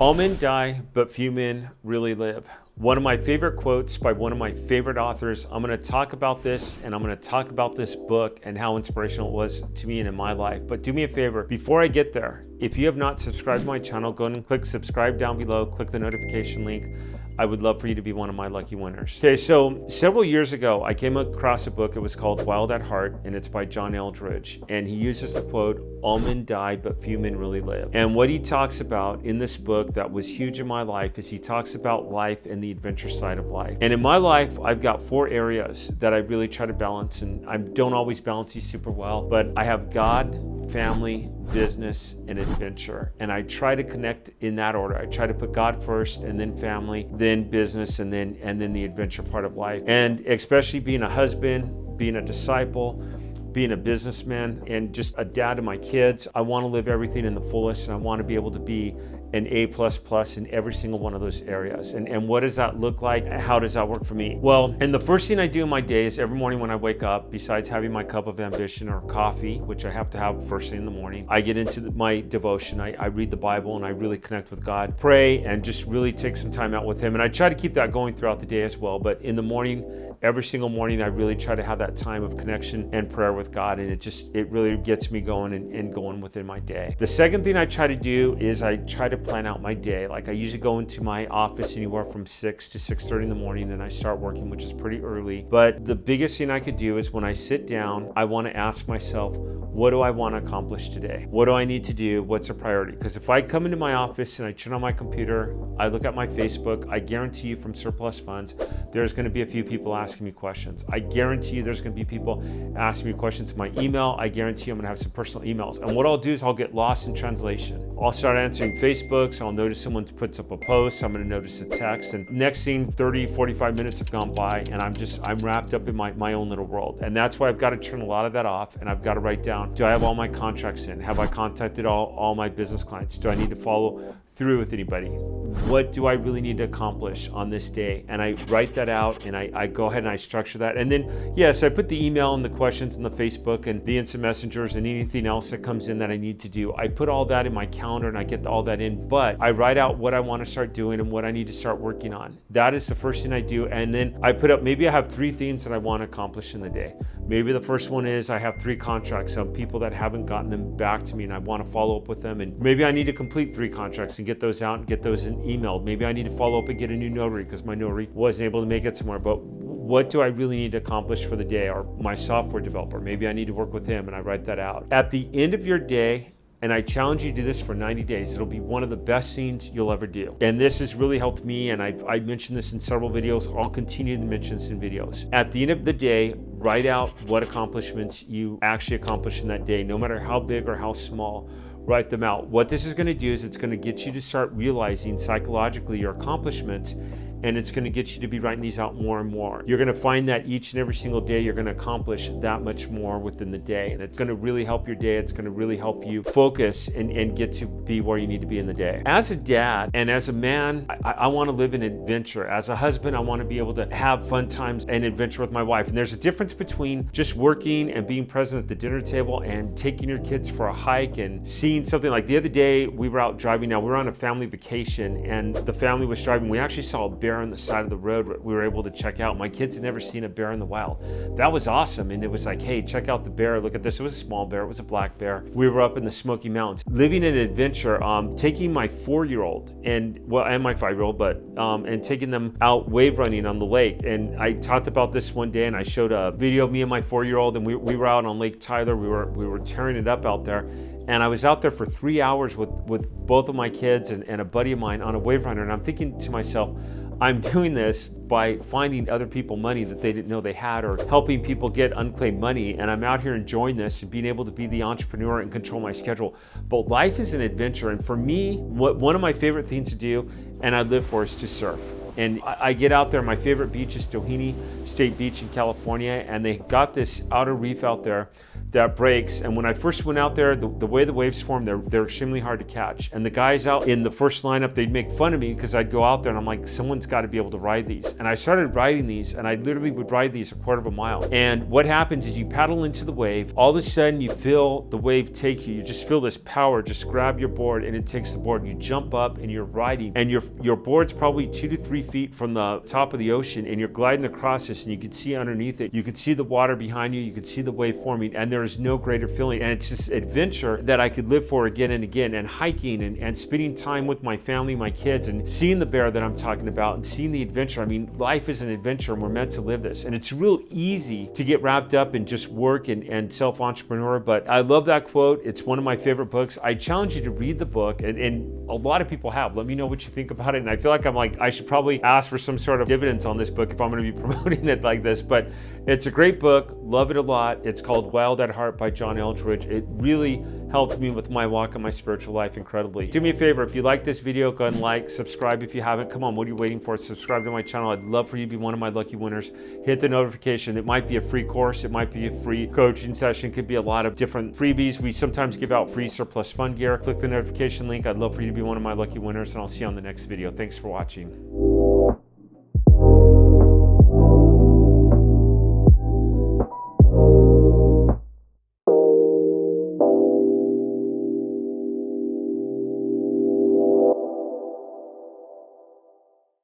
All men die, but few men really live. One of my favorite quotes by one of my favorite authors. I'm going to talk about this, and I'm going to talk about this book and how inspirational it was to me and in my life. But do me a favor, before I get there, if you have not subscribed to my channel, go ahead and click subscribe down below, click the notification link. I would love for you to be one of my lucky winners. Okay, so several years ago, I came across a book. It was called Wild at Heart, and it's by John Eldredge. And he uses the quote, "All men die, but few men really live." And what he talks about in this book that was huge in my life is he talks about life and the adventure side of life. And in my life, I've got 4 areas that I really try to balance, and I don't always balance these super well, but I have God, family, business, and adventure. And I try to connect in that order. I try to put God first, and then family, then business, and then the adventure part of life. And especially being a husband, being a disciple, being a businessman, and just a dad to my kids, I want to live everything in the fullest, and I want to be able to be an A++ in every single one of those areas. And what does that look like? How does that work for me? Well, and the first thing I do in my day is every morning when I wake up, besides having my cup of ambition or coffee, which I have to have first thing in the morning, I get into my devotion. I read the Bible and I really connect with God, pray, and just really take some time out with Him. And I try to keep that going throughout the day as well. But in the morning, every single morning, I really try to have that time of connection and prayer with God. And it really gets me going and going within my day. The second thing I try to do is I try to plan out my day. Like I usually go into my office anywhere from 6 to 6:30 in the morning, and I start working, which is pretty early. But the biggest thing I could do is when I sit down, I want to ask myself, what do I want to accomplish today? What do I need to do? What's a priority? Because if I come into my office and I turn on my computer, I look at my Facebook, I guarantee you from Surplus Funds, there's going to be a few people asking me questions. I guarantee you there's going to be people asking me questions in my email. I guarantee I'm going to have some personal emails. And what I'll do is I'll get lost in translation. I'll start answering Facebooks. I'll notice someone puts up a post. I'm going to notice a text. And next thing, 30, 45 minutes have gone by, and I'm wrapped up in my own little world. And that's why I've got to turn a lot of that off, and I've got to write down, do I have all my contracts in? Have I contacted all my business clients? Do I need to follow through with anybody? What do I really need to accomplish on this day? And I write that out, and I go ahead and I structure that. And then, yes, I put the email and the questions and the Facebook and the instant messengers and anything else that comes in that I need to do. I put all that in my calendar and I get all that in, but I write out what I want to start doing and what I need to start working on. That is the first thing I do. And then I put up, maybe I have 3 things that I want to accomplish in the day. Maybe the first one is I have 3 contracts of people that haven't gotten them back to me, and I want to follow up with them. And maybe I need to complete 3 contracts and get those out and get those emailed. Maybe I need to follow up and get a new notary because my notary wasn't able to make it somewhere. But what do I really need to accomplish for the day? Or my software developer, maybe I need to work with him, and I write that out. At the end of your day, and I challenge you to do this for 90 days. It'll be one of the best things you'll ever do. And this has really helped me, and I mentioned this in several videos. I'll continue to mention this in videos. At the end of the day, write out what accomplishments you actually accomplished in that day, no matter how big or how small. Write them out. What this is going to do is it's going to get you to start realizing psychologically your accomplishments, and it's going to get you to be writing these out more and more. You're going to find that each and every single day you're going to accomplish that much more within the day, and it's going to really help your day. It's going to really help you focus and get to be where you need to be in the day. As a dad and as a man, I want to live in adventure. As a husband, I want to be able to have fun times and adventure with my wife. And there's a difference between just working and being present at the dinner table and taking your kids for a hike and seeing something. Like the other day, we were out driving. Now, we were on a family vacation, and the family was driving. We actually saw a bear on the side of the road we were able to check out. My kids had never seen a bear in the wild. That was awesome. And it was like, hey, check out the bear. Look at this. It was a small bear. It was a black bear. We were up in the Smoky Mountains, living an adventure, taking my 4-year-old and my 5-year-old, and taking them out wave running on the lake. And I talked about this one day, and I showed a video of me and my 4-year-old, and we were out on Lake Tyler. We were tearing it up out there. And I was out there for 3 hours with both of my kids and a buddy of mine on a wave runner. And I'm thinking to myself, I'm doing this by finding other people money that they didn't know they had, or helping people get unclaimed money. And I'm out here enjoying this and being able to be the entrepreneur and control my schedule. But life is an adventure. And for me, one of my favorite things to do, and I live for, is to surf. And I get out there. My favorite beach is Doheny State Beach in California. And they got this outer reef out there that breaks. And when I first went out there, the way the waves form, they're extremely hard to catch. And the guys out in the first lineup, they'd make fun of me because I'd go out there and I'm like, someone's got to be able to ride these. And I started riding these, and I literally would ride these a quarter of a mile. And what happens is you paddle into the wave, all of a sudden you feel the wave take you. You just feel this power just grab your board, and it takes the board, and you jump up and you're riding, and your board's probably 2 to 3 feet from the top of the ocean, and you're gliding across this, and you can see underneath it. You can see the water behind you. You can see the wave forming, and there is no greater feeling. And it's this adventure that I could live for again and again, and hiking and spending time with my family, my kids, and seeing the bear that I'm talking about, and seeing the adventure. I mean, life is an adventure, and we're meant to live this. And it's real easy to get wrapped up in just work and self-entrepreneur, but I love that quote. It's one of my favorite books. I challenge you to read the book, and a lot of people have. Let me know what you think about it. And I feel like I should probably ask for some sort of dividends on this book if I'm going to be promoting it like this, but it's a great book. Love it a lot. It's called Wild at Heart by John Eldredge. It really helped me with my walk and my spiritual life incredibly. Do me a favor, if you like this video, go ahead and like, subscribe if you haven't. Come on, what are you waiting for? Subscribe to my channel. I'd love for you to be one of my lucky winners. Hit the notification. It might be a free course. It might be a free coaching session. It could be a lot of different freebies. We sometimes give out free surplus fund gear. Click the notification link. I'd love for you to be one of my lucky winners, and I'll see you on the next video. Thanks for watching.